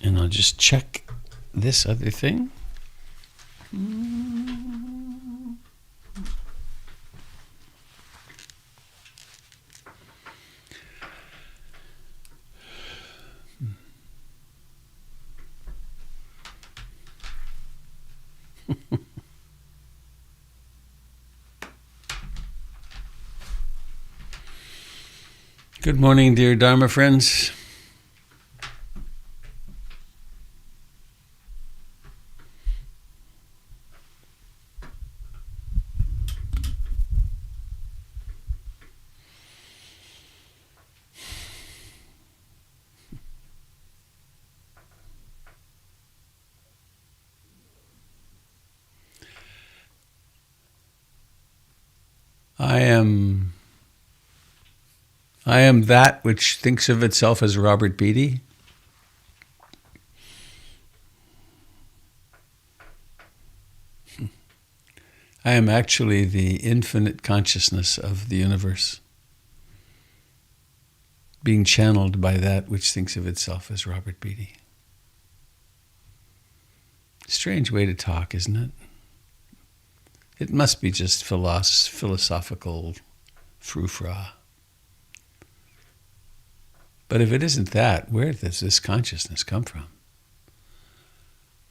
And I'll just check this other thing. Good morning, dear Dharma friends. I am that which thinks of itself as Robert Beatty. I am actually the infinite consciousness of the universe, being channeled by that which thinks of itself as Robert Beatty. Strange way to talk, isn't it? It must be just philosophical frou-fra. But if it isn't that, where does this consciousness come from?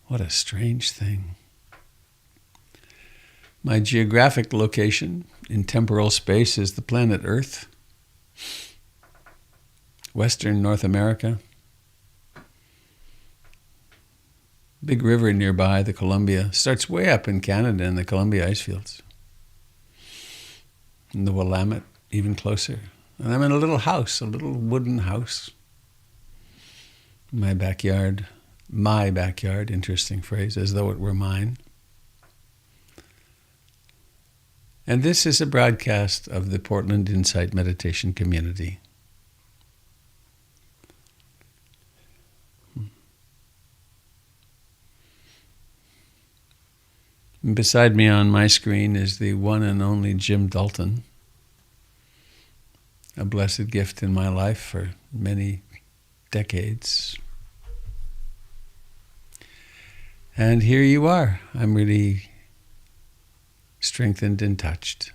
What a strange thing. My geographic location in temporal space is the planet Earth, Western North America. Big river nearby, the Columbia, starts way up in Canada in the Columbia ice fields. And the Willamette, even closer. And I'm in a little house, a little wooden house. My backyard, interesting phrase, as though it were mine. And this is a broadcast of the Portland Insight Meditation Community. And beside me on my screen is the one and only Jim Dalton, a blessed gift in my life for many decades. And here you are. I'm really strengthened and touched.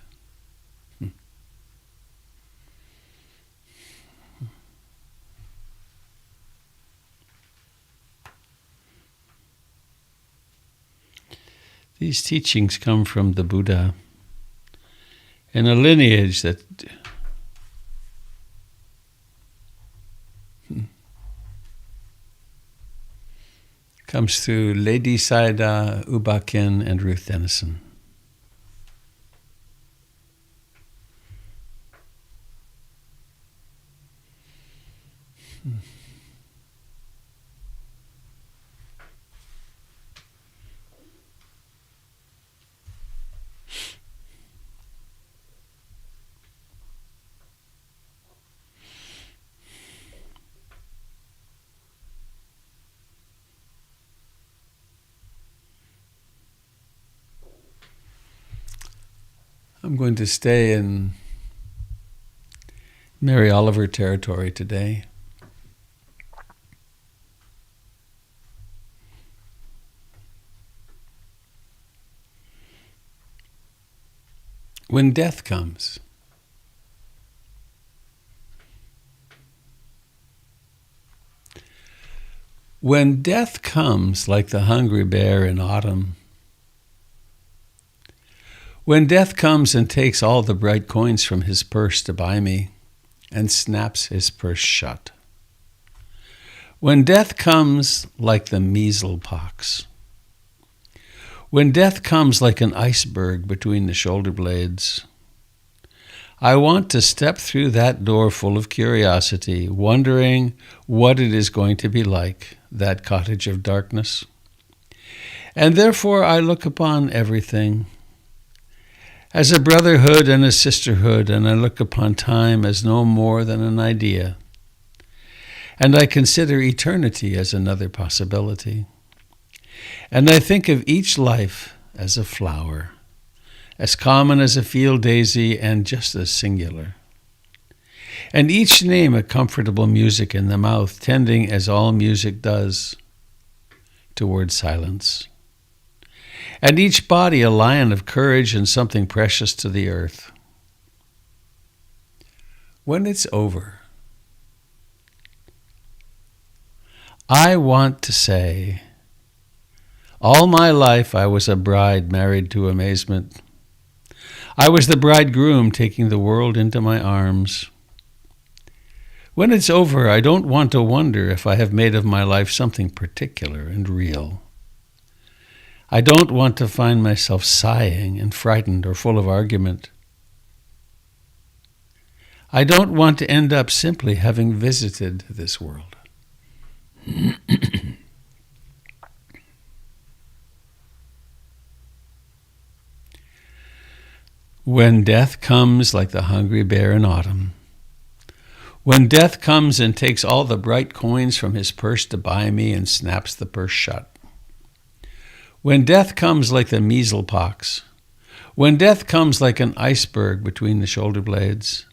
These teachings come from the Buddha in a lineage that comes through Lady Sayadaw U Ba Khin and Ruth Denison. I'm going to stay in Mary Oliver territory today. When death comes, like the hungry bear in autumn, when death comes and takes all the bright coins from his purse to buy me and snaps his purse shut. When death comes like the measles pox. When death comes like an iceberg between the shoulder blades. I want to step through that door full of curiosity, wondering what it is going to be like, that cottage of darkness. And therefore I look upon everything as a brotherhood and a sisterhood, and I look upon time as no more than an idea. And I consider eternity as another possibility. And I think of each life as a flower, as common as a field daisy and just as singular. and each name a comfortable music in the mouth, tending as all music does toward silence. And each body a lion of courage and something precious to the earth. When it's over, I want to say, all my life I was a bride married to amazement. I was the bridegroom taking the world into my arms. When it's over, I don't want to wonder if I have made of my life something particular and real. I don't want to find myself sighing and frightened or full of argument. I don't want to end up simply having visited this world. When death comes like the hungry bear in autumn, when death comes and takes all the bright coins from his purse to buy me and snaps the purse shut, when death comes like the measles pox, when death comes like an iceberg between the shoulder blades,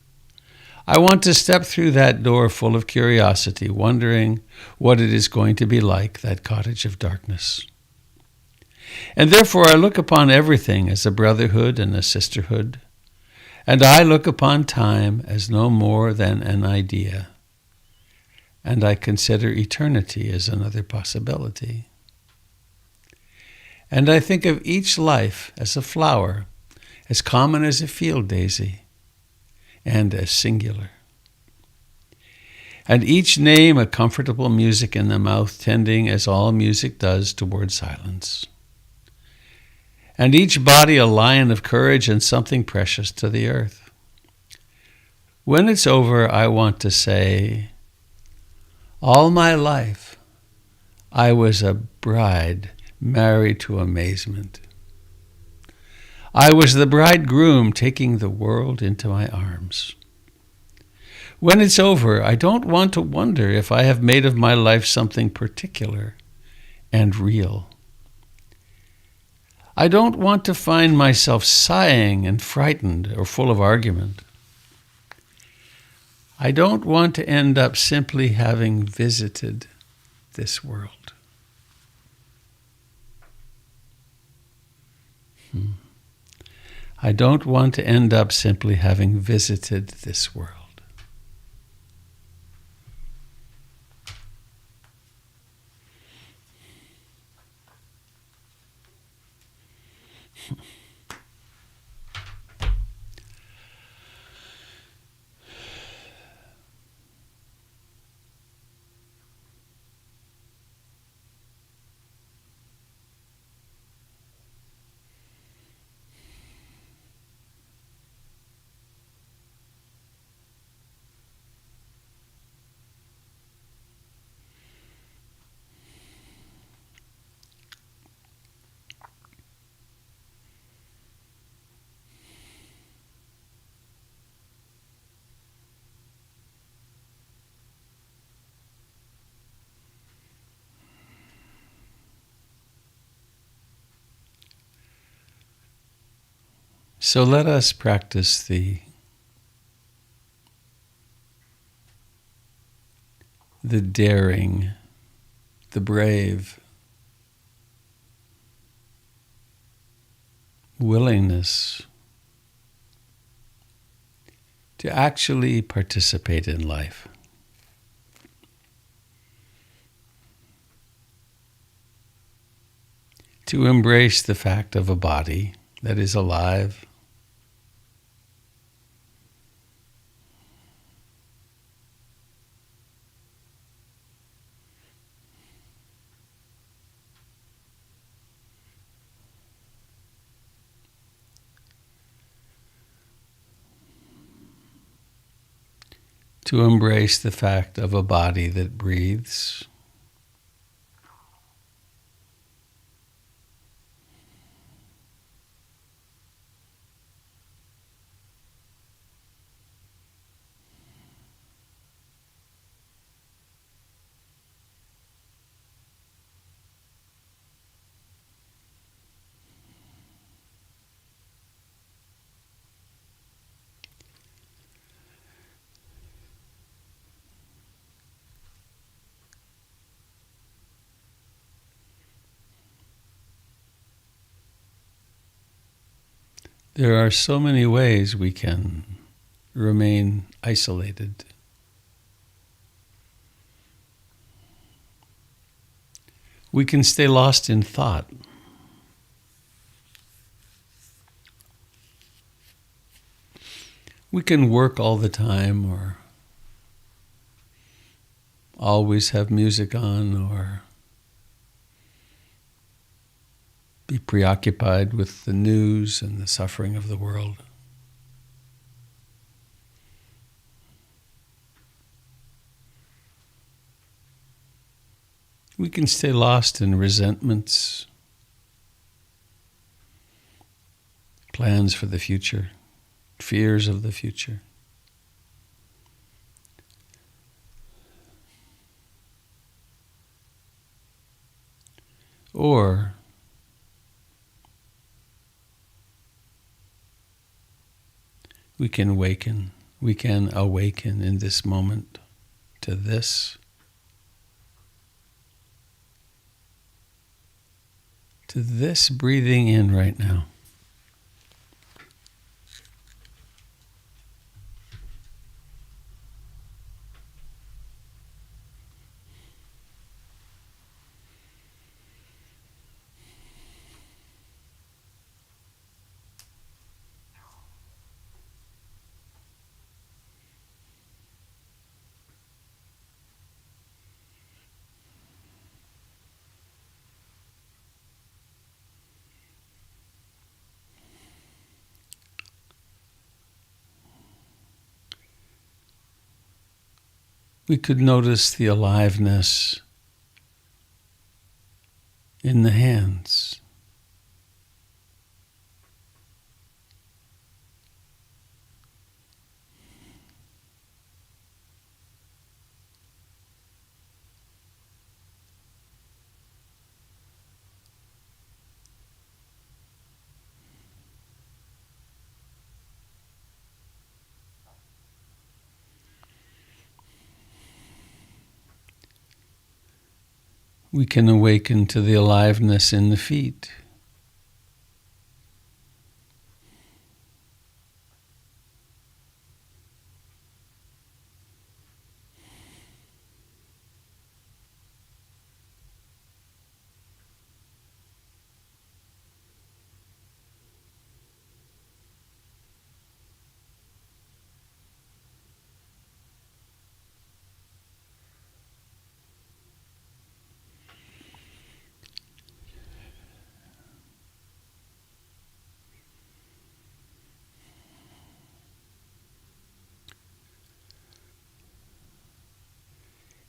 I want to step through that door full of curiosity, wondering what it is going to be like, that cottage of darkness. And therefore I look upon everything as a brotherhood and a sisterhood, and I look upon time as no more than an idea, and I consider eternity as another possibility. And I think of each life as a flower, as common as a field daisy, and as singular. And each name a comfortable music in the mouth, tending as all music does toward silence. And each body a lion of courage and something precious to the earth. When it's over, I want to say, all my life I was a bride married to amazement. I was the bridegroom taking the world into my arms. When it's over, I don't want to wonder if I have made of my life something particular and real. I don't want to find myself sighing and frightened or full of argument. I don't want to end up simply having visited this world. I don't want to end up simply having visited this world. So let us practice the daring, the brave willingness to actually participate in life. To embrace the fact of a body that is alive, to embrace the fact of a body that breathes, There are so many ways we can remain isolated. We can stay lost in thought. We can work all the time or always have music on or be preoccupied with the news and the suffering of the world. We can stay lost in resentments, plans for the future, fears of the future. Or we can awaken in this moment to this breathing in right now. We could notice the aliveness in the hands. We can awaken to the aliveness in the feet.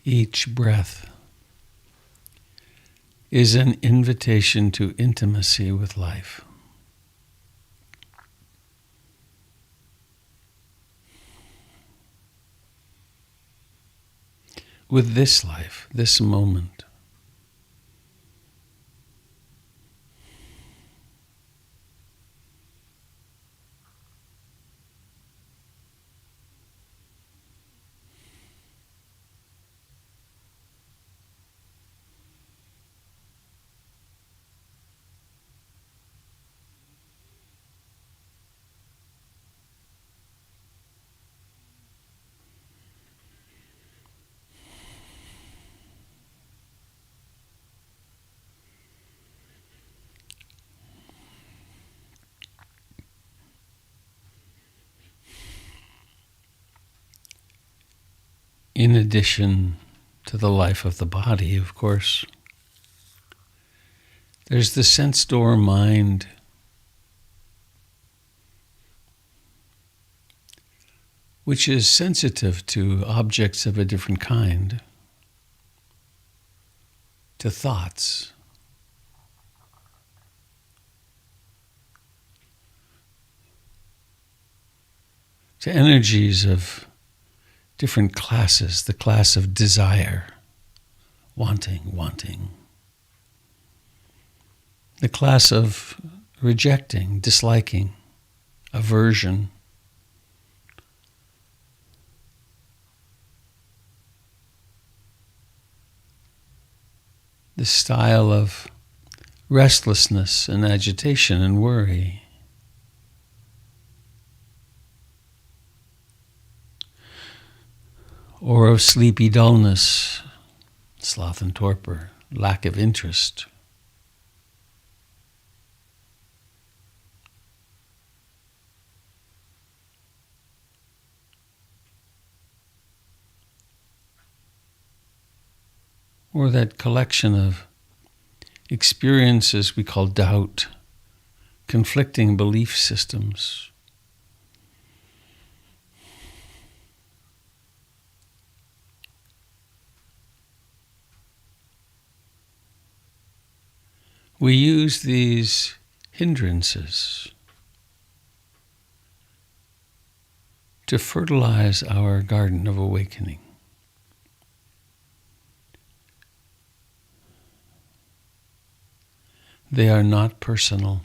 Each breath is an invitation to intimacy with life. With this life, this moment. In addition to the life of the body, of course, there's the sense door mind, which is sensitive to objects of a different kind, to thoughts, to energies of different classes, the class of desire, wanting, the class of rejecting, disliking, aversion, the style of restlessness and agitation and worry. or of sleepy dullness, sloth and torpor, lack of interest. Or that collection of experiences we call doubt, conflicting belief systems. We use these hindrances to fertilize our garden of awakening. They are not personal.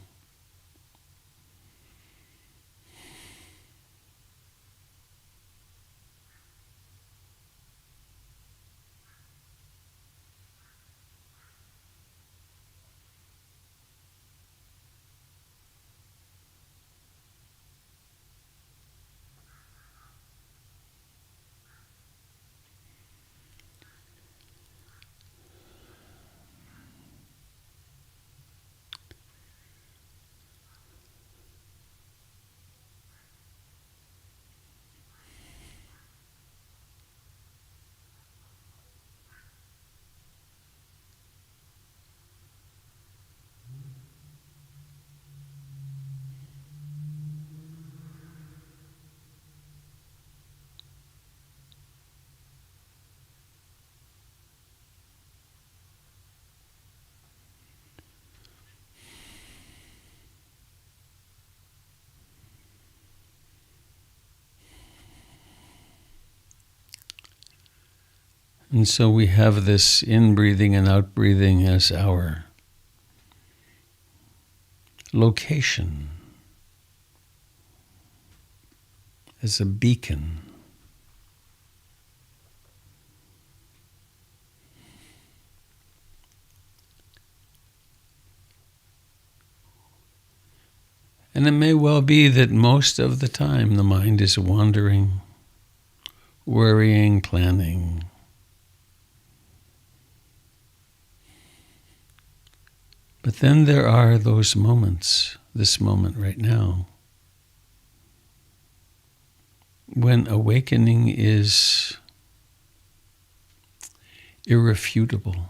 And so we have this in-breathing and out-breathing as our location, as a beacon. And it may well be that most of the time the mind is wandering, worrying, planning. But then there are those moments, this moment right now, when awakening is irrefutable.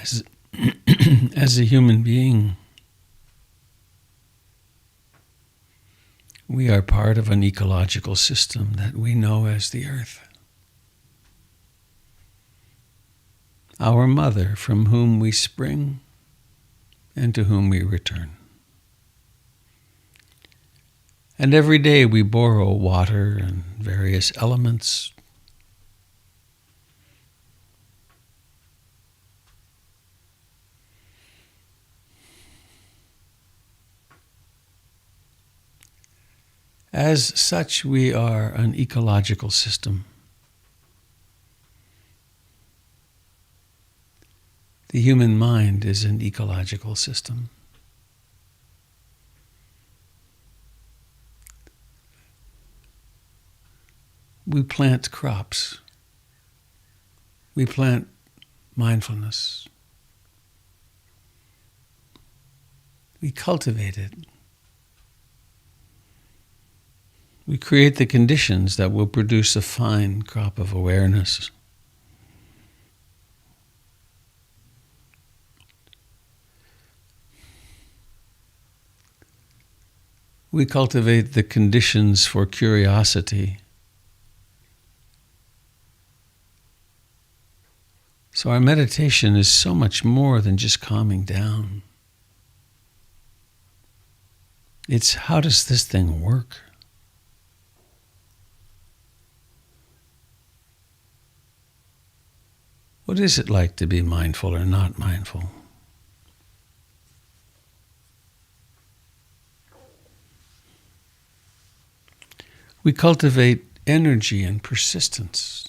As, as a human being, we are part of an ecological system that we know as the earth. Our mother, from whom we spring and to whom we return. And every day we borrow water and various elements. As such, we are an ecological system. The human mind is an ecological system. We plant crops. We plant mindfulness. We cultivate it. We create the conditions that will produce a fine crop of awareness. We cultivate the conditions for curiosity. So our meditation is so much more than just calming down. It's how does this thing work? What is it like to be mindful or not mindful? We cultivate energy and persistence.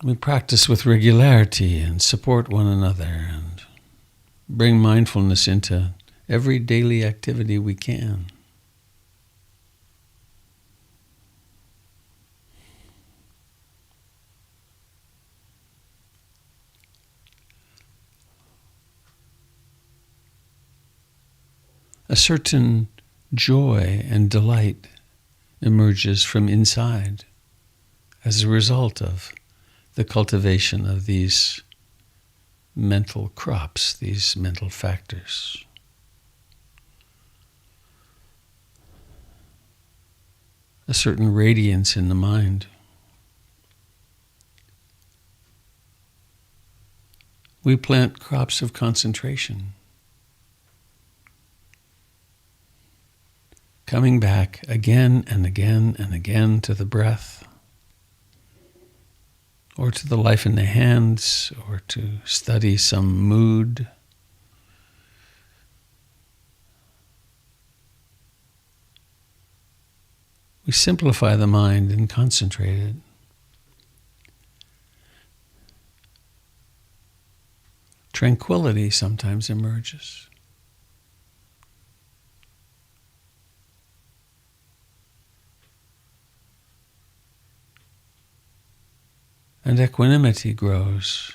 We practice with regularity and support one another and bring mindfulness into every daily activity we can. A certain joy and delight emerges from inside as a result of the cultivation of these mental crops, these mental factors. A certain radiance in the mind. We plant crops of concentration. Coming back again and again and again to the breath, or to the life in the hands, or to study some mood. We simplify the mind and concentrate it. Tranquility sometimes emerges. And equanimity grows.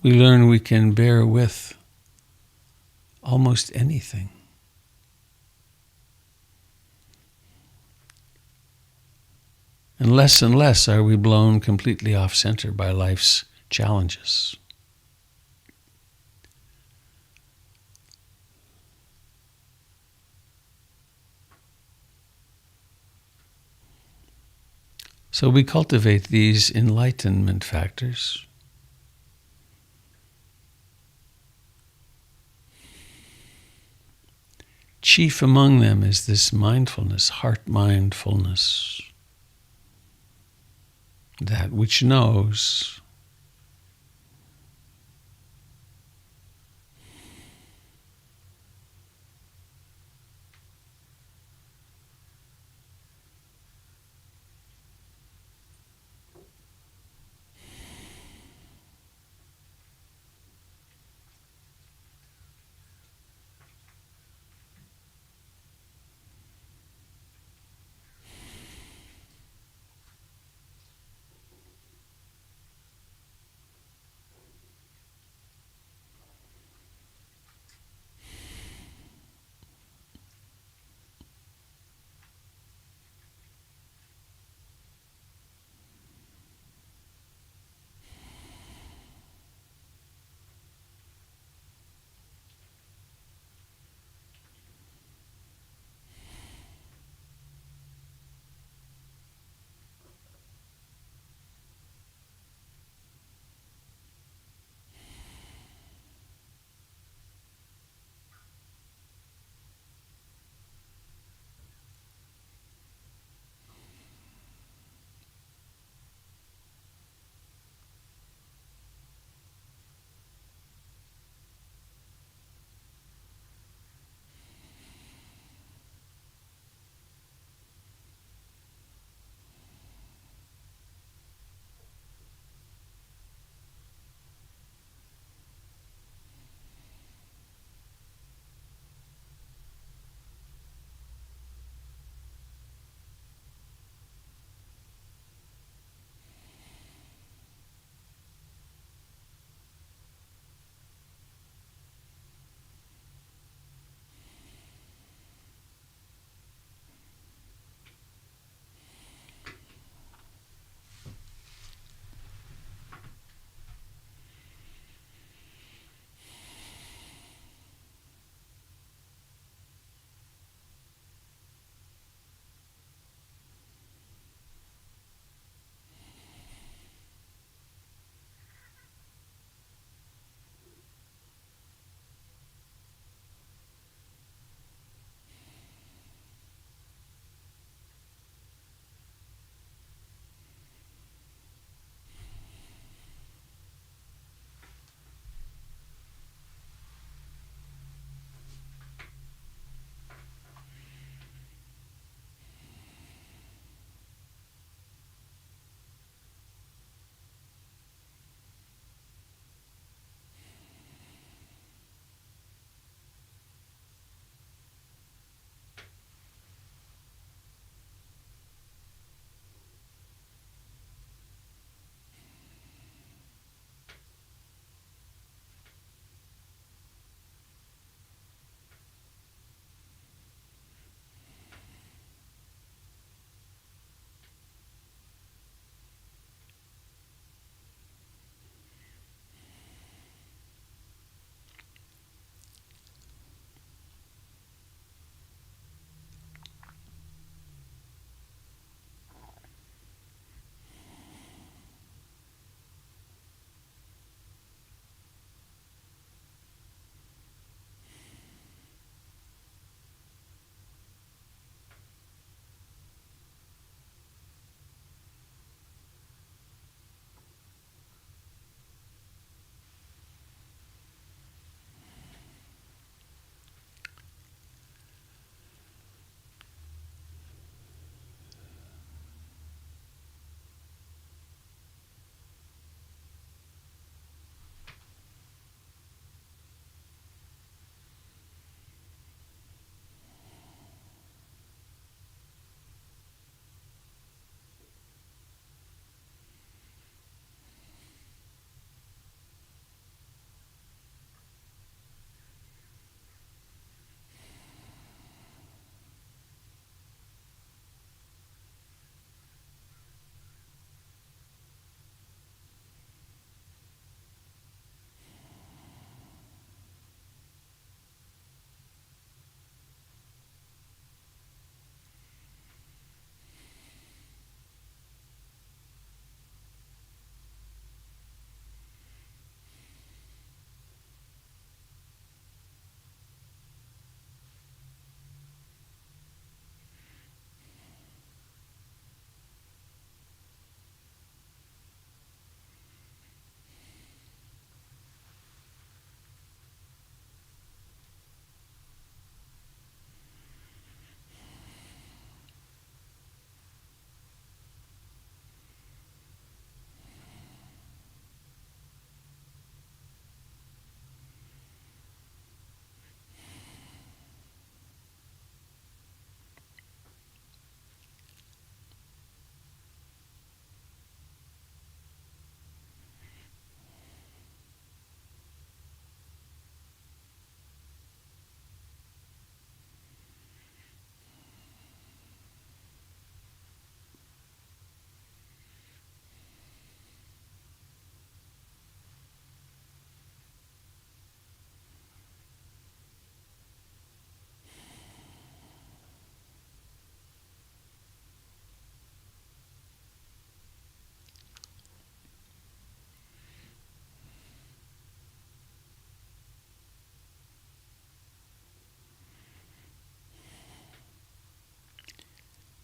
We learn we can bear with almost anything. And less are we blown completely off center by life's challenges. So we cultivate these enlightenment factors. Chief among them is this mindfulness, heart mindfulness, that which knows.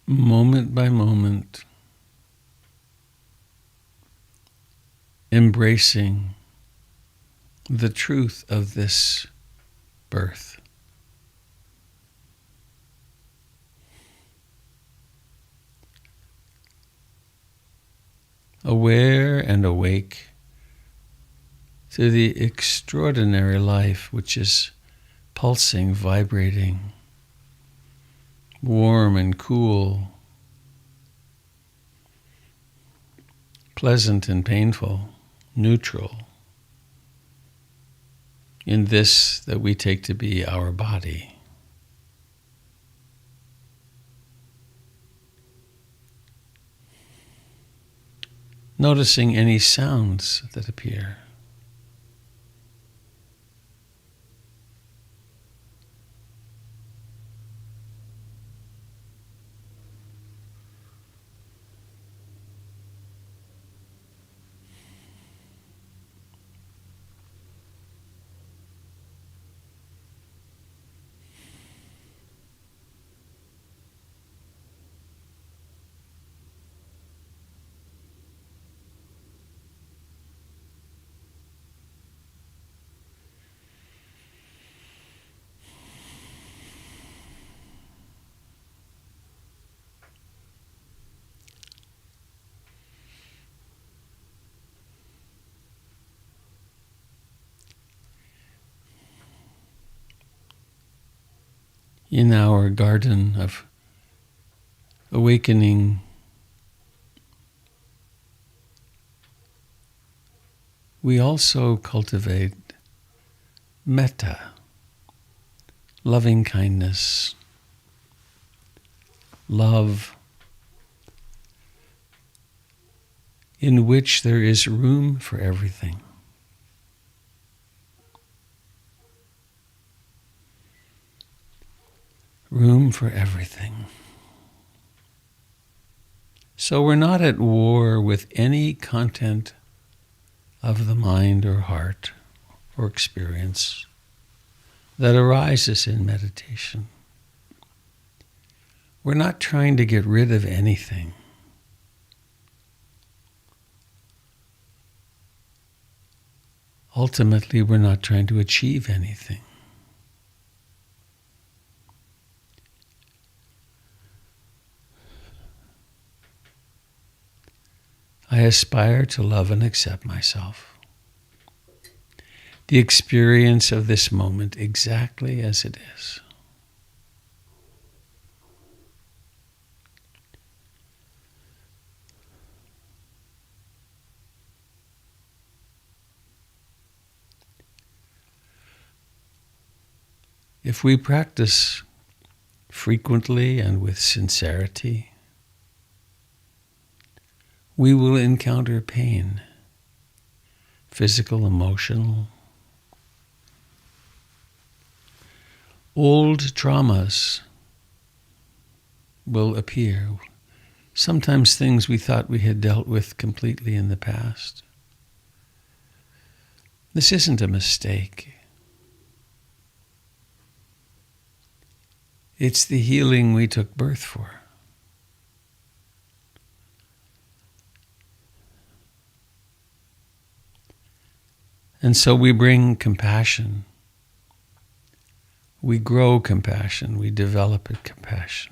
moment by moment, embracing the truth of this birth. Aware and awake to the extraordinary life which is pulsing, vibrating, warm and cool, pleasant and painful, neutral, in this that we take to be our body. Noticing any sounds that appear. In our garden of awakening, we also cultivate metta, loving kindness, love, in which there is room for everything. Room for everything. So we're not at war with any content of the mind or heart or experience that arises in meditation. We're not trying to get rid of anything. Ultimately, we're not trying to achieve anything. I aspire to love and accept myself. The experience of this moment exactly as it is. If we practice frequently and with sincerity, we will encounter pain, physical, emotional. Old traumas will appear, sometimes things we thought we had dealt with completely in the past. This isn't a mistake. It's the healing we took birth for. And so we bring compassion. We grow compassion. We develop compassion.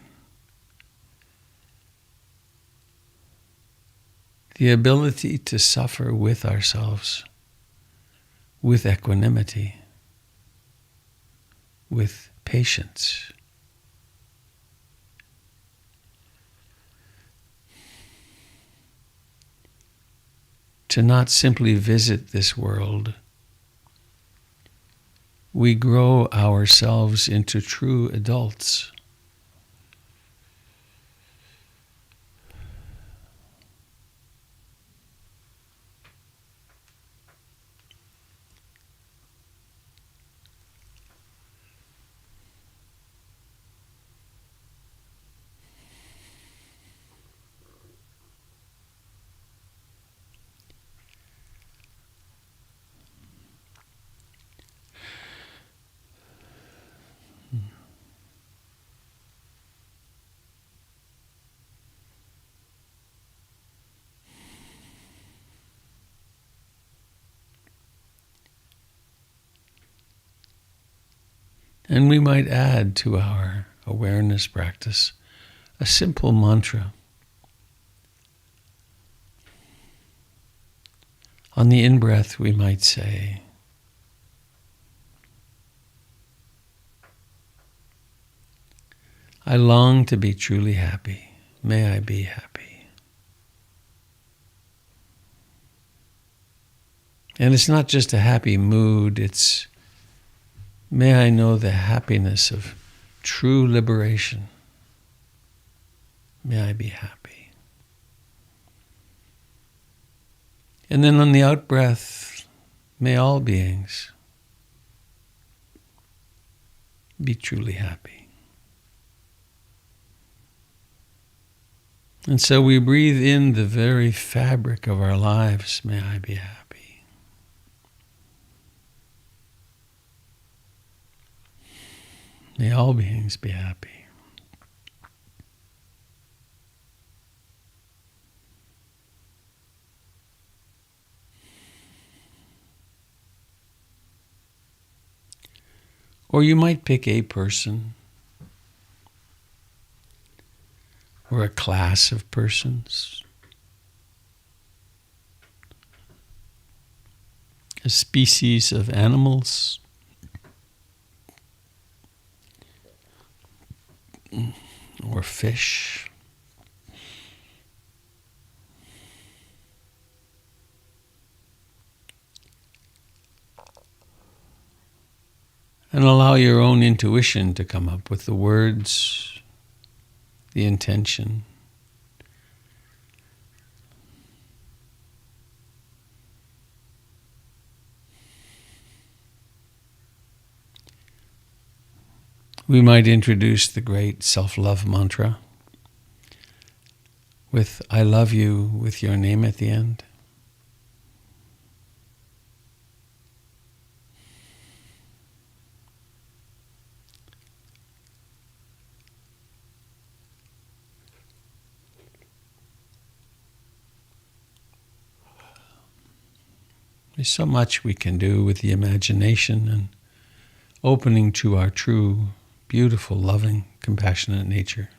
The ability to suffer with ourselves, with equanimity, with patience. To not simply visit this world. We grow ourselves into true adults. And we might add to our awareness practice a simple mantra. On the in-breath, we might say, I long to be truly happy. May I be happy. And it's not just a happy mood, it's may I know the happiness of true liberation. May I be happy. And then on the out-breath, may all beings be truly happy. And so we breathe in the very fabric of our lives. May I be happy. May all beings be happy. Or you might pick a person or a class of persons, a species of animals, or fish, and allow your own intuition to come up with the words, the intention. We might introduce the great self-love mantra with I love you with your name at the end. There's so much we can do with the imagination and opening to our true, beautiful, loving, compassionate nature.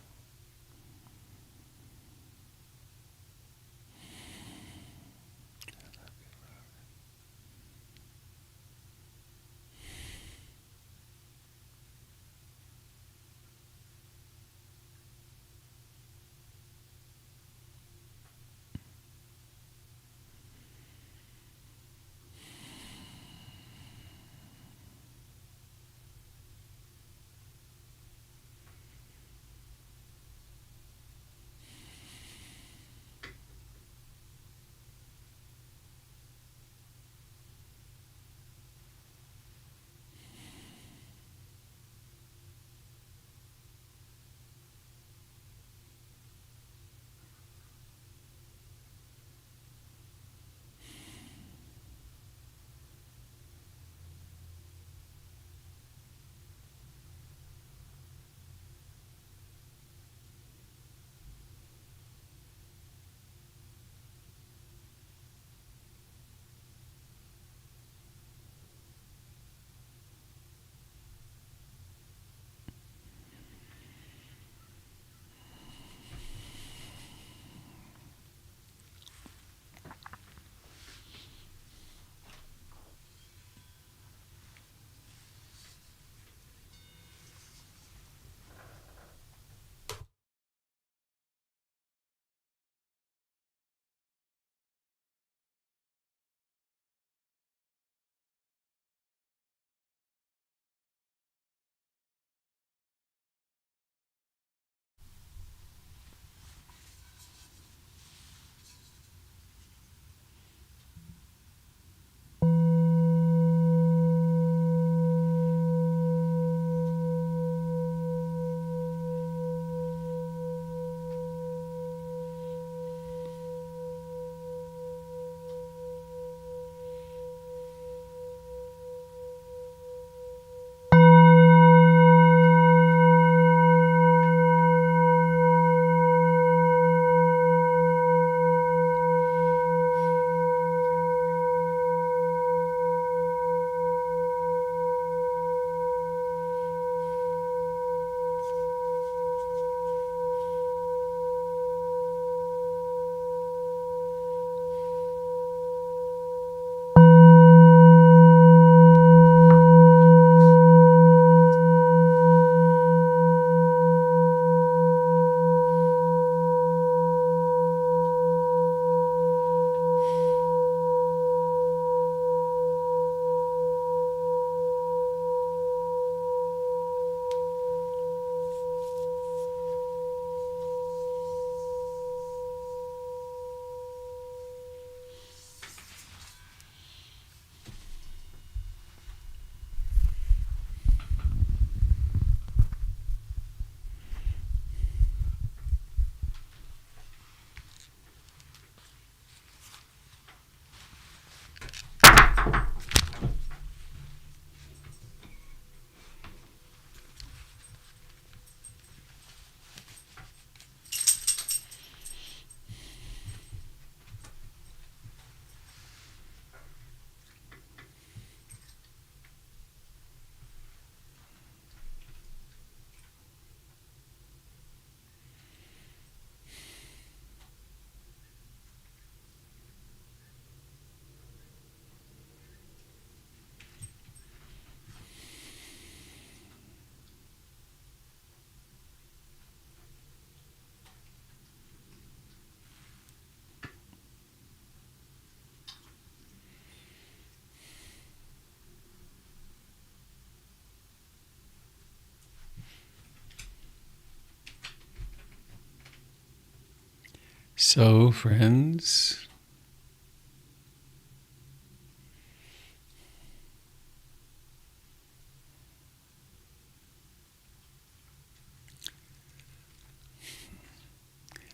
So, friends,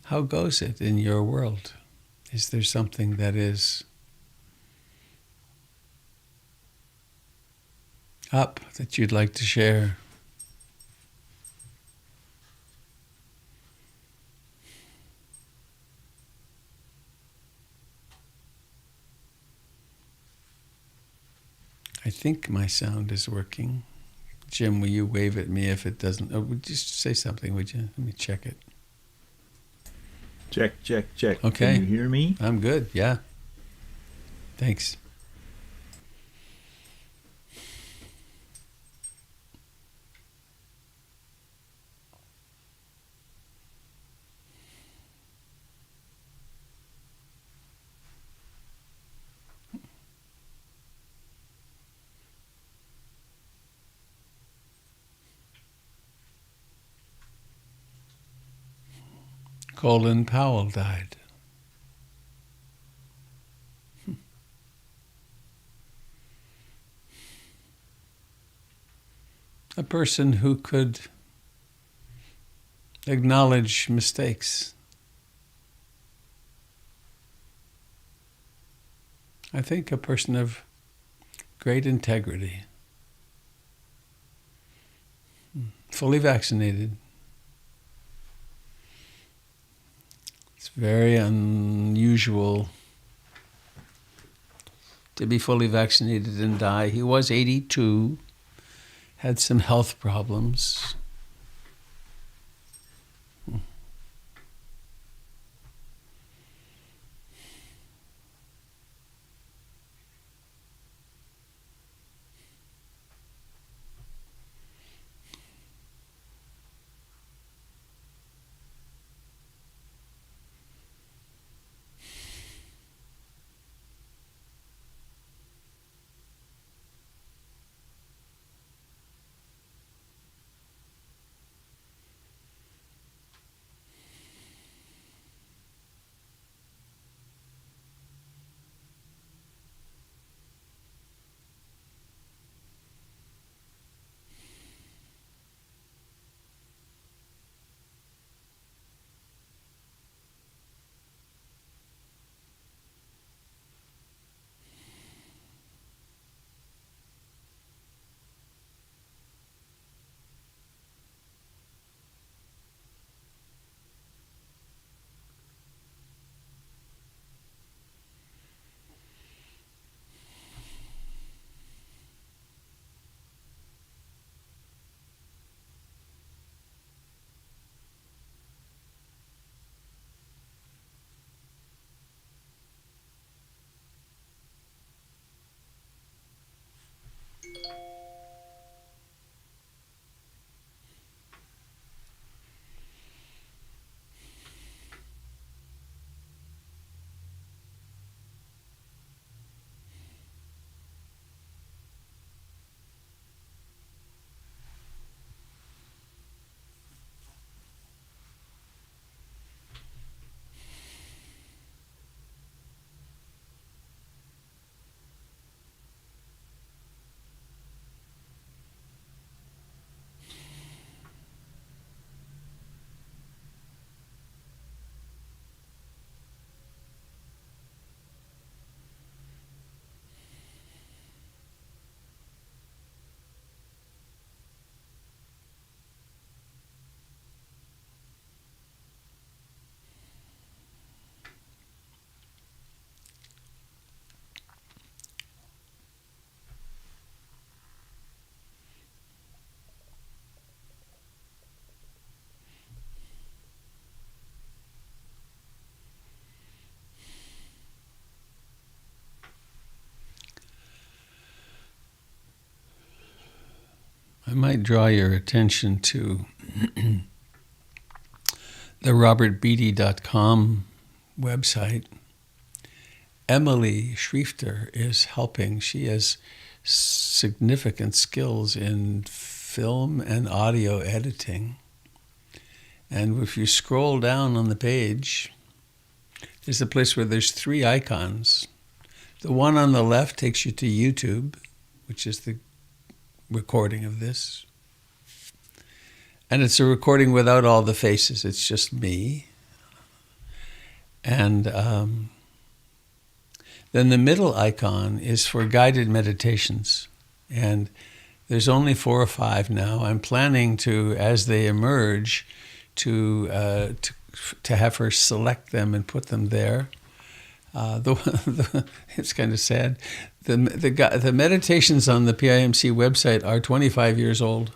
how goes it in your world? Is there something that is up that you'd like to share? I think my sound is working. Jim, will you wave at me if it doesn't? Oh, just say something, would you? Let me check it. Check, check, check. Okay. Can you hear me? I'm good, yeah. Thanks. Colin Powell died. A person who could acknowledge mistakes. I think a person of great integrity. Fully vaccinated. It's very unusual to be fully vaccinated and die. He was 82, had some health problems. I might draw your attention to the robertbeatty.com website. Emily Schriefter is helping. She has significant skills in film and audio editing. And if you scroll down on the page, is a place where there's 3 icons. The one on the left takes you to YouTube, which is the recording of this. And it's a recording without all the faces. It's just me. And then the middle icon is for guided meditations. And there's only 4 or 5 now. I'm planning to, as they emerge, to have her select them and put them there. It's kind of sad. The meditations on the PIMC website are 25 years old,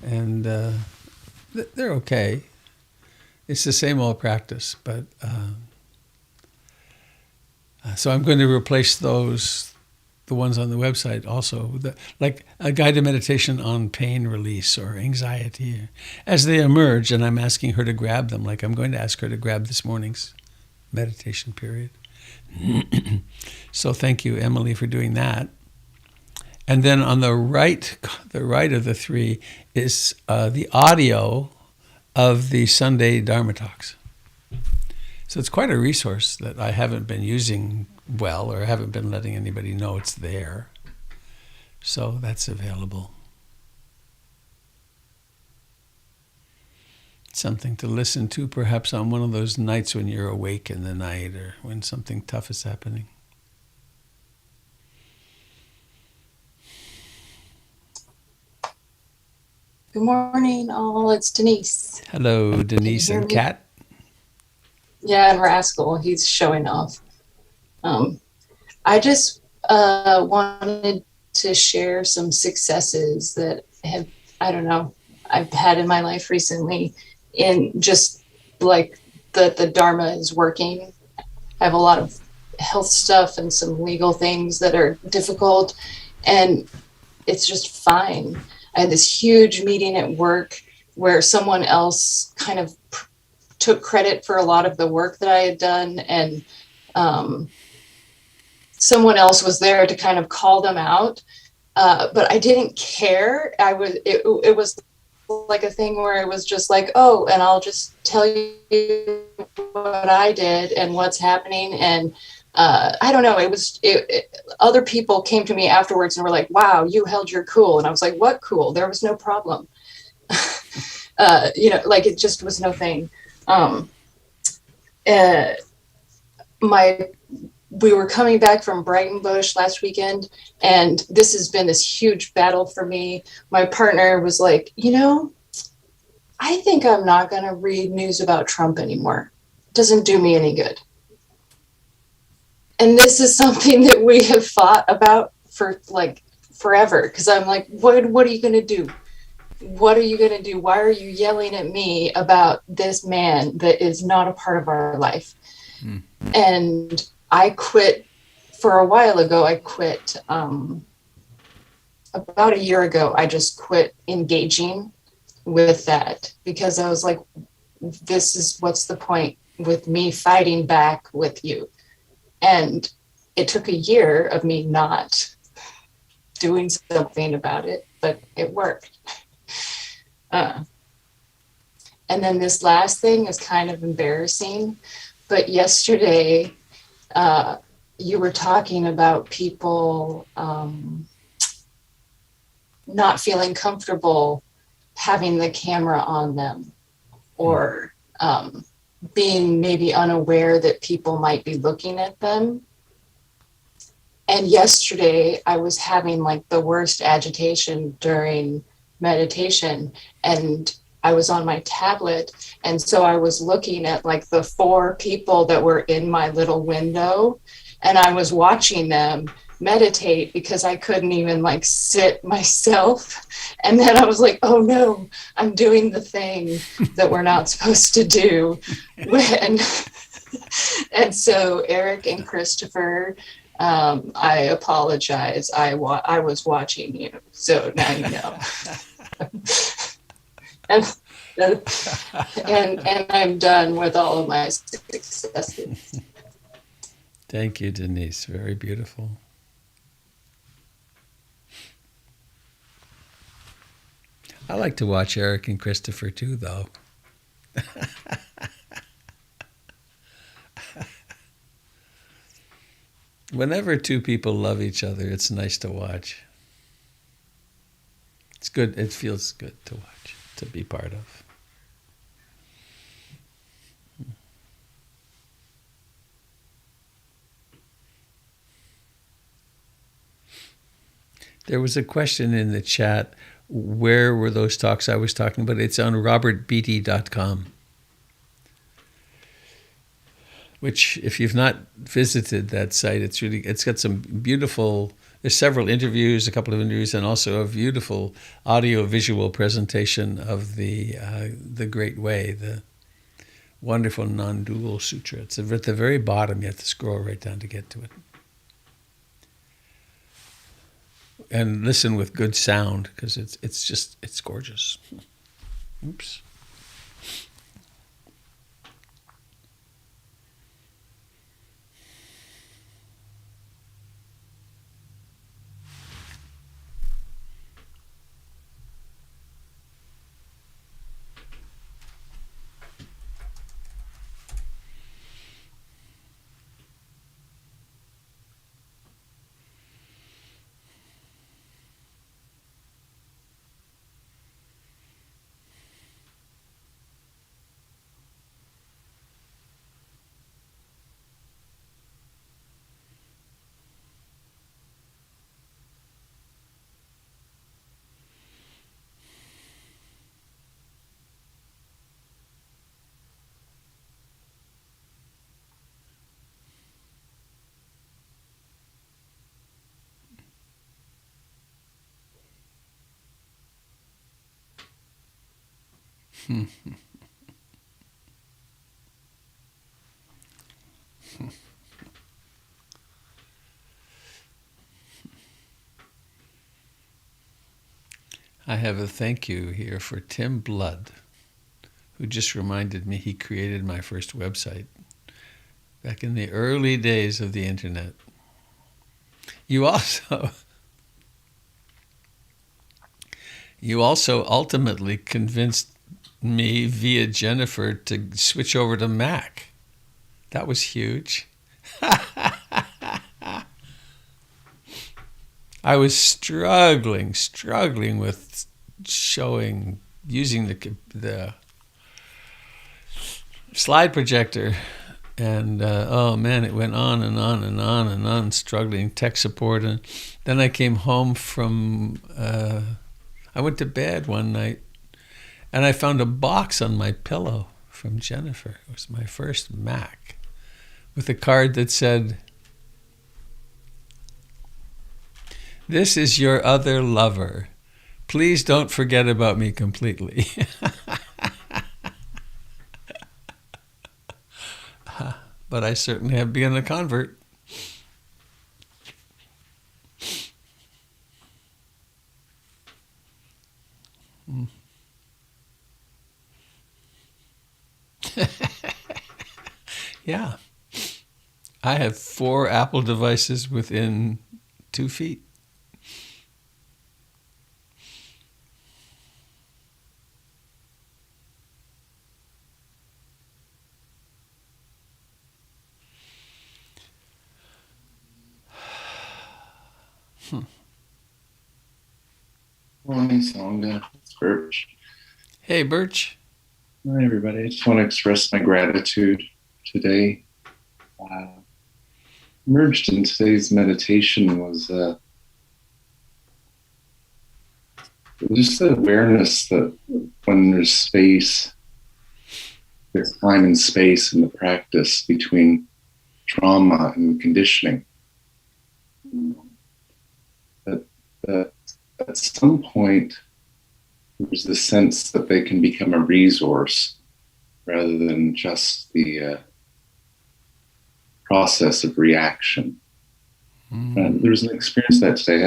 and they're okay. It's the same old practice, but so I'm going to replace those, the ones on the website also, like a guided meditation on pain release or anxiety, as they emerge, and I'm asking her to grab them, like I'm going to ask her to grab this morning's meditation period. So thank you, Emily, for doing that. And then on the right of the 3 is the audio of the Sunday Dharma talks. So it's quite a resource that I haven't been using well, or haven't been letting anybody know it's there. So that's available. Something to listen to perhaps on one of those nights when you're awake in the night or when something tough is happening. Good morning, all. It's Denise. Hello, Denise and Kat. Yeah, and Rascal. He's showing off. I just wanted to share some successes that I've had in my life recently, in just like the Dharma is working. I have a lot of health stuff and some legal things that are difficult, and it's just fine. I had this huge meeting at work where someone else kind of took credit for a lot of the work that I had done, and someone else was there to kind of call them out, but I didn't care. It was like a thing where it was just like, oh, and I'll just tell you what I did and what's happening. And I don't know, other people came to me afterwards and were like, wow, you held your cool. And I was like, what cool? There was no problem. Like it just was no thing. We were coming back from Brighton Bush last weekend, and this has been this huge battle for me. My partner was like, I think I'm not going to read news about Trump anymore. It doesn't do me any good. And this is something that we have fought about for like forever, because I'm like, what are you going to do? What are you going to do? Why are you yelling at me about this man that is not a part of our life? Mm. And I quit for a while ago. I quit about a year ago. I just quit engaging with that, because I was like, what's the point with me fighting back with you? And it took a year of me not doing something about it, but it worked. And then this last thing is kind of embarrassing, but yesterday you were talking about people not feeling comfortable having the camera on them, or being maybe unaware that people might be looking at them. And yesterday I was having like the worst agitation during meditation, and I was on my tablet, and so I was looking at like the 4 people that were in my little window, and I was watching them meditate because I couldn't even like sit myself. And then I was like, oh no, I'm doing the thing that we're not supposed to do. And so Eric and Christopher, I apologize. I was watching you, so now you know. and I'm done with all of my successes. Thank you, Denise. Very beautiful. I like to watch Eric and Christopher too, though. Whenever two people love each other, it's nice to watch. It's good. It feels good to watch, to be part of. There was a question in the chat. Where were those talks I was talking about? It's on robertbeatty.com. Which, if you've not visited that site, it's got some beautiful, there's several interviews, a couple of interviews, and also a beautiful audio-visual presentation of the Great Way, the wonderful non-dual sutra. It's at the very bottom. You have to scroll right down to get to it. And listen with good sound, because it's gorgeous. Oops. I have a thank you here for Tim Blood, who just reminded me he created my first website back in the early days of the internet. You also ultimately convinced me via Jennifer to switch over to Mac. That was huge. I was struggling with using the slide projector, and oh man, it went on and on and on and on, struggling tech support. And then I came home from I went to bed one night, and I found a box on my pillow from Jennifer. It was my first Mac, with a card that said, "This is your other lover. Please don't forget about me completely." But I certainly have been a convert. Yeah. I have 4 Apple devices within 2 feet. Morning, Songa. It's Birch. Hey, Birch. Hi, everybody. I just want to express my gratitude today. Emerged in today's meditation was just the awareness that when there's space, there's time and space in the practice between trauma and conditioning. That at some point, there's the sense that they can become a resource rather than just the process of reaction. There was an experience that today.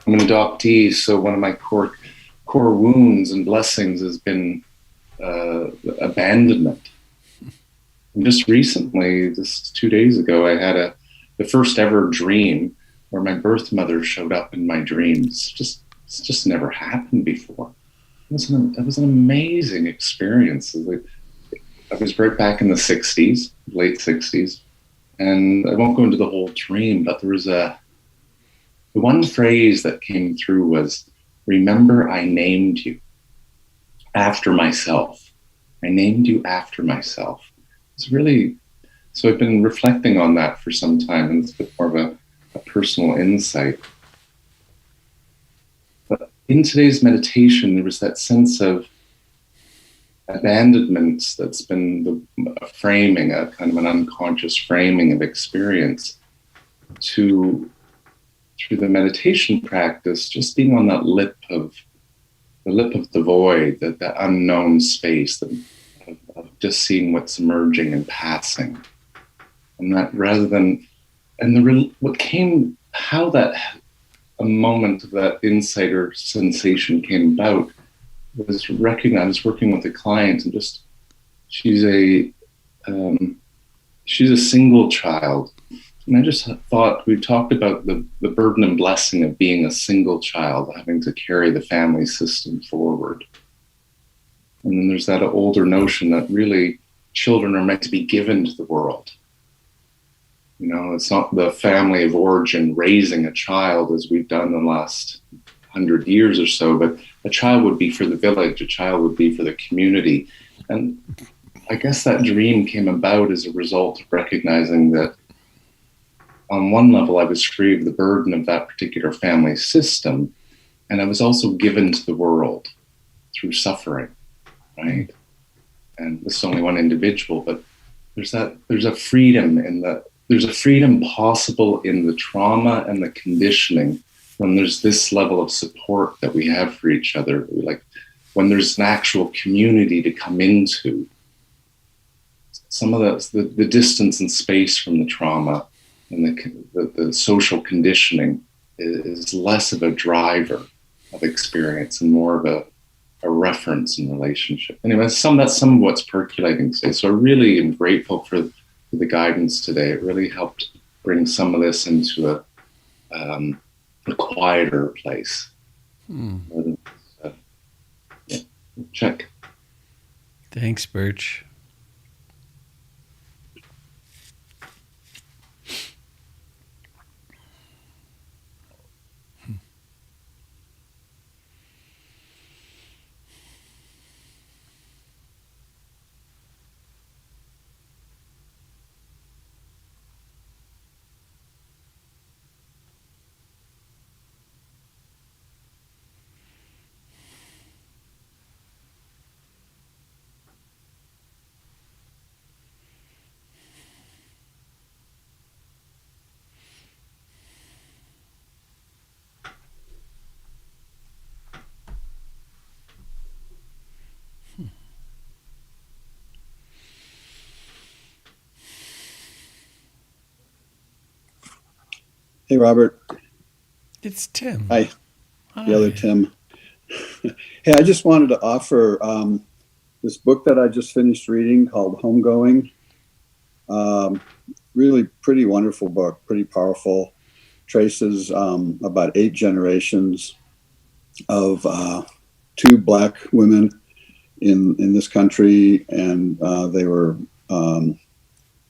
I'm an adoptee, so one of my core wounds and blessings has been abandonment. And just recently, just 2 days ago, I had the first ever dream where my birth mother showed up in my dreams. It's just never happened before. It was an amazing experience. I was right back in the 60s, late 60s, And I won't go into the whole dream, but there was the one phrase that came through was, remember, I named you after myself. I named you after myself. It's really, so I've been reflecting on that for some time, and it's a bit more of a personal insight. But in today's meditation, there was that sense of abandonment that's been a framing, a kind of an unconscious framing of experience, to through the meditation practice, just being on that lip of the void, that unknown space, of just seeing what's emerging and passing, and that rather than, what came, how that a moment of that insight or sensation came about was recognized working with a client, and just she's a single child. And I just thought, we talked about the burden and blessing of being a single child, having to carry the family system forward. And then there's that older notion that really children are meant to be given to the world. You know, it's not the family of origin raising a child as we've done in the last 100 years or so, but a child would be for the village, a child would be for the community. And I guess that dream came about as a result of recognizing that on one level, I was free of the burden of that particular family system, and I was also given to the world through suffering, right? And this is only one individual, but there's a freedom there's a freedom possible in the trauma and the conditioning when there's this level of support that we have for each other, like when there's an actual community to come into. Some of the distance and space from the trauma and the social conditioning is less of a driver of experience and more of a reference and relationship. Anyway, that's some of what's percolating today. So I really am grateful for the guidance today. It really helped bring some of this into a quieter place. Yeah, check. Thanks, Birch. Hey, Robert. It's Tim. Hi. Hi. The other Tim. Hey, I just wanted to offer this book that I just finished reading called Homegoing. Really pretty wonderful book, pretty powerful. Traces about 8 generations of 2 Black women in this country, and they were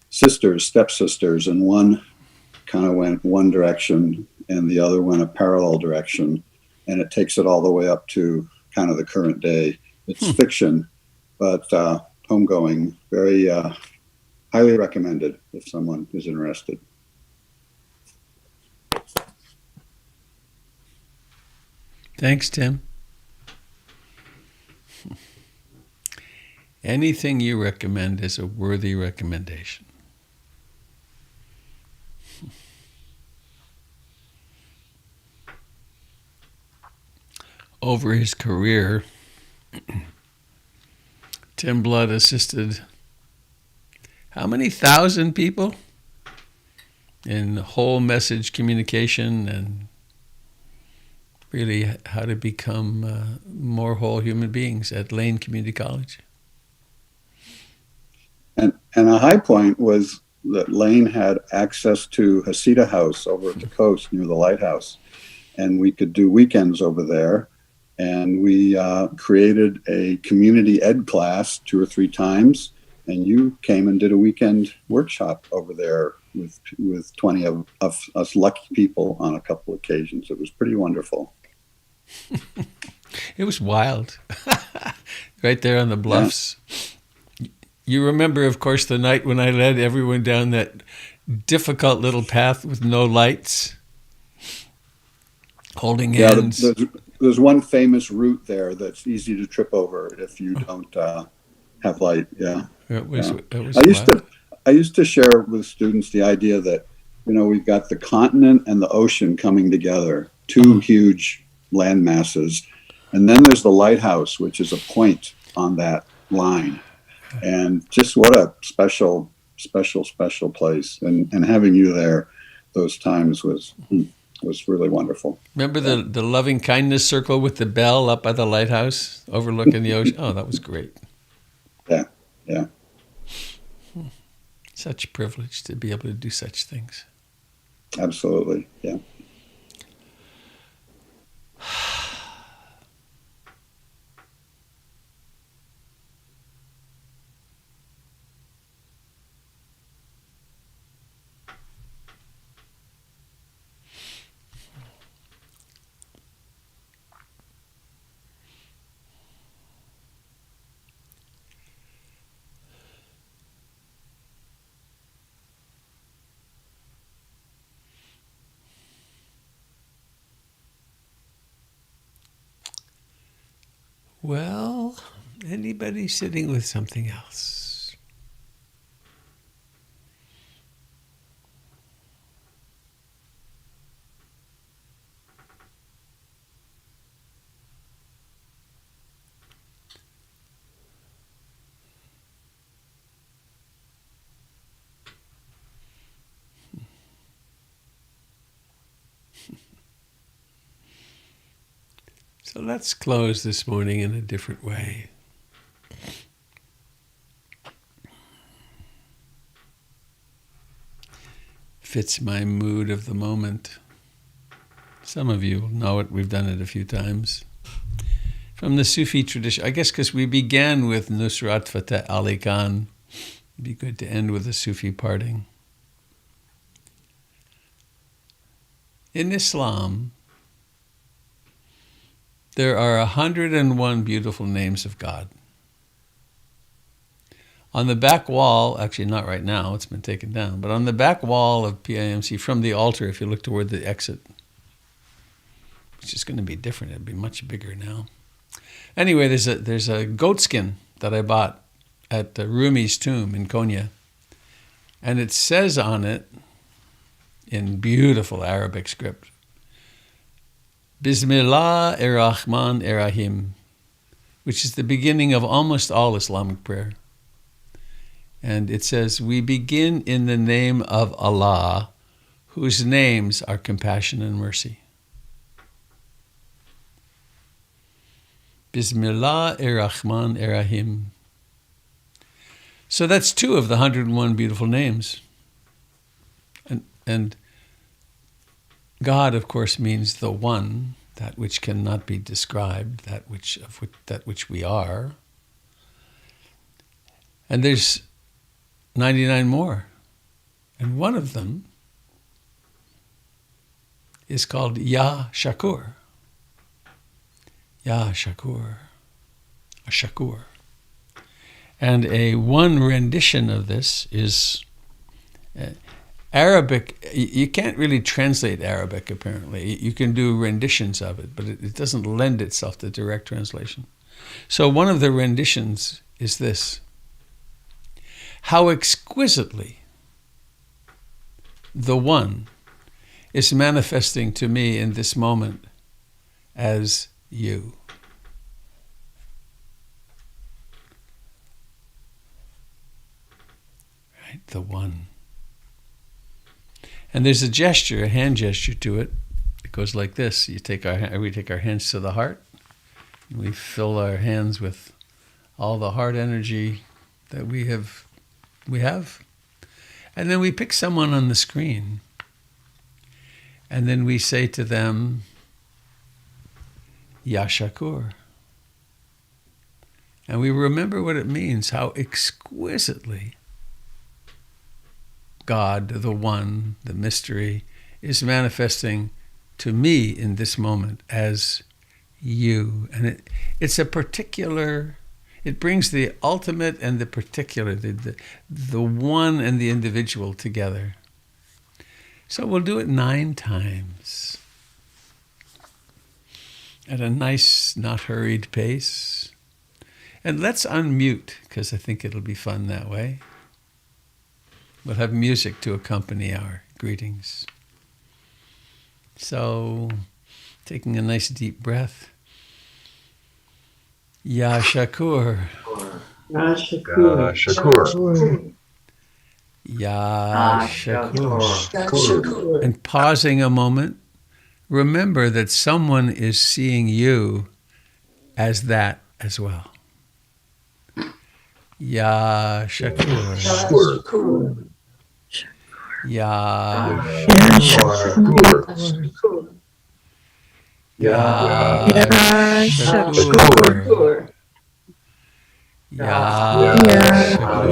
stepsisters, and one kind of went one direction and the other went a parallel direction, and it takes it all the way up to kind of the current day. It's fiction, but homegoing, very highly recommended if someone is interested. Thanks, Tim. Anything you recommend is a worthy recommendation. Over his career, Tim Blood assisted how many thousand people in whole message communication and really how to become more whole human beings at Lane Community College. And a high point was that Lane had access to Hasita House over at the coast near the lighthouse, and we could do weekends over there. And we created a community ed class 2 or 3 times and you came and did a weekend workshop over there with 20 of us lucky people on a couple occasions. It was pretty wonderful. It was wild. Right there on the bluffs. Yeah. You remember, of course, the night when I led everyone down that difficult little path with no lights, holding hands. There's one famous route there that's easy to trip over if you don't have light. Yeah. It was I used to share with students the idea that, we've got the continent and the ocean coming together, two huge land masses. And then there's the lighthouse, which is a point on that line. And just what a special place. And having you there those times was really wonderful. Remember the loving kindness circle with the bell up by the lighthouse overlooking the ocean? Oh, that was great. Yeah. Such a privilege to be able to do such things. Absolutely, yeah. Well, anybody sitting with something else? So let's close this morning in a different way. Fits my mood of the moment. Some of you will know it. We've done it a few times. From the Sufi tradition, I guess because we began with Nusrat Fateh Ali Khan. It'd be good to end with a Sufi parting. In Islam, there are 101 beautiful names of God. On the back wall, actually not right now, it's been taken down, but on the back wall of PIMC from the altar, if you look toward the exit, which is going to be different, it'll be much bigger now. Anyway, there's a goat skin that I bought at Rumi's tomb in Konya, and it says on it, in beautiful Arabic script, Bismillah ar-Rahman ar-Rahim, which is the beginning of almost all Islamic prayer. And it says, we begin in the name of Allah, whose names are compassion and mercy. Bismillah ar-Rahman ar-Rahim. So that's two of the 101 beautiful names. And God, of course, means the one, that which cannot be described, that which we are. And there's 99 more. And one of them is called Ya Shakur. Ya Shakur. A Shakur. And one rendition of this is Arabic. You can't really translate Arabic, apparently. You can do renditions of it, but it doesn't lend itself to direct translation. So one of the renditions is this. How exquisitely the one is manifesting to me in this moment as you. Right? The one. And there's a gesture, a hand gesture to it. It goes like this. We take our hands to the heart. And we fill our hands with all the heart energy that we have. And then we pick someone on the screen. And then we say to them, Ya Shakur. And we remember what it means, how exquisitely God, the One, the mystery, is manifesting to me in this moment as you. And it's a particular, it brings the ultimate and the particular, the one and the individual together. So we'll do it 9 times at a nice, not hurried pace. And let's unmute, because I think it'll be fun that way. We'll have music to accompany our greetings. So, taking a nice deep breath. Ya Shakur. Ya Shakur. Ya Shakur. And pausing a moment, remember that someone is seeing you as that as well. Ya Shakur. Ya Shakur. Ya Shakur. Ya Shakur. Ya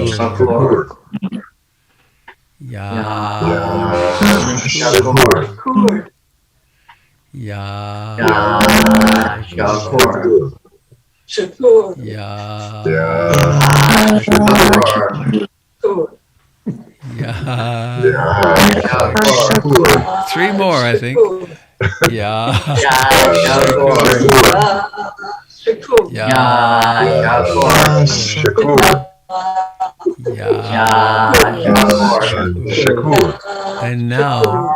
Shakur. Ya Shakur. Shakur. Ya Shakur. Ya Shakur. 3 more, I think. Ya Shakur. Ya Shakur. Ya Shakur. And now,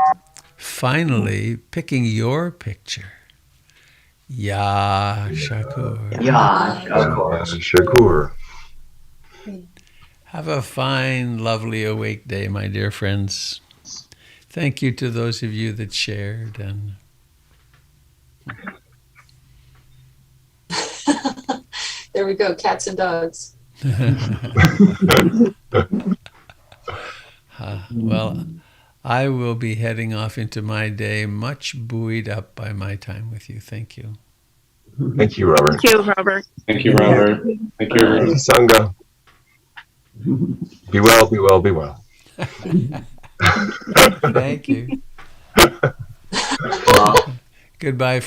finally, picking your picture. Ya Shakur. Shakur. Have a fine, lovely, awake day, my dear friends. Thank you to those of you that shared. And There we go, cats and dogs. well, I will be heading off into my day much buoyed up by my time with you. Thank you. Thank you, Robert. Thank you, Robert. Thank you, Robert. Thank you, Thank you, Sangha. Be well, be well, be well. Thank you. Goodbye, friends.